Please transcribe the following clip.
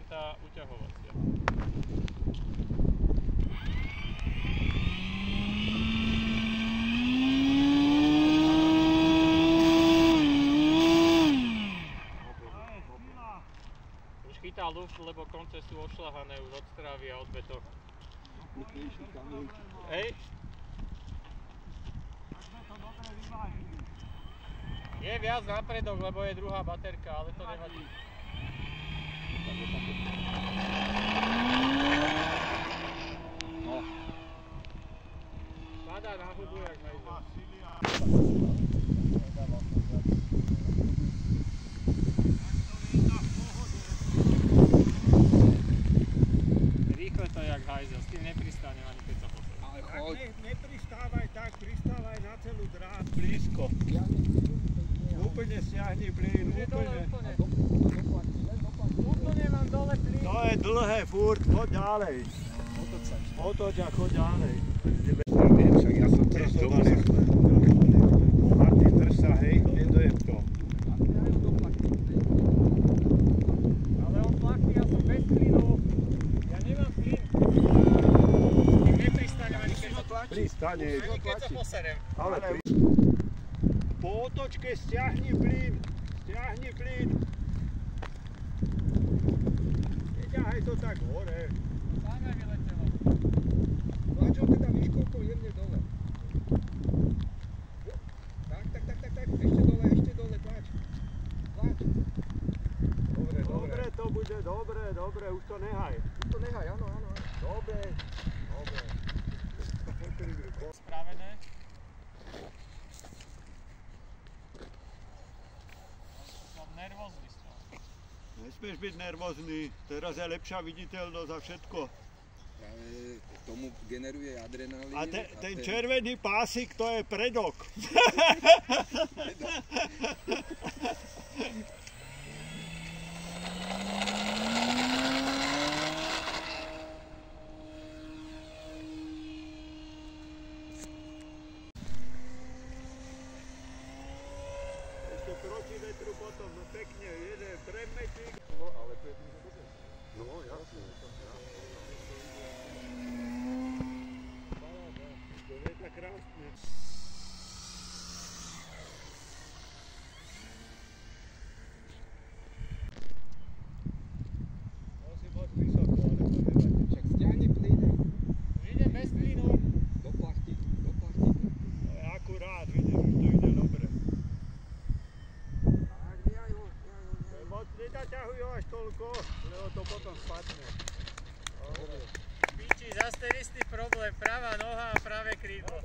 len tá uťahovacia. Už chytá luft, lebo konce sú odšľahané už od strávy a od betohu. Hej? Je viac napredok, lebo je druhá baterka, ale to nevadí. No. Padá na hubu, jak najde. Rýchle to je jak hajzel, s tým nepristanem ani keď sa posledí. Ale choď. Nepristávaj tak, pristávaj na celú drát blízko. Úplne stiahni plyn, úplne. Úplne mám dole plyn. To je dlhé furt, choď ďalej. Otoč a choď ďalej. Však ja som testovaný. Martin, drž sa, hej, nedojem to. Ale on plachý, ja som bez plynu. Ja nemám plyn. Tým nepristanem ani keď sa tlačí. Pristaneš. Ani keď sa poserem. Ale po otočke stiahni plyn. Stiahni plyn. Neťahaj to tak hore. Sáme vyletelo. Tlač ho teda výškovkou jemne dole. Tak. Ešte dole, tlač. Tlač. Dobre, to bude, dobre, už to nehaj. Už to nehaj, áno. Dobre. Spravené. Som nervózny z toho. Nesmieš byť nervózny, teraz je lepšia viditeľnosť a všetko. Práve tomu generuje adrenalín. A ten červený pásik, to je predok. Ešte proti vetru potom, no pekne, jeden premetík. No, ale to je tým, že dobre. No, jasne. To je tak krásne. Musí moc vysoko, ale to nevadí. Však stiahni plyn. Už idem bez plynu. Do plachtíku. To je akurát, vidíš, už to ide dobre. Tak, nejaj ho. Moc nezaťahuj ho až toľko, lebo to potom spadne. Píči, zase ten istý problém. Pravá noha a pravé krídlo.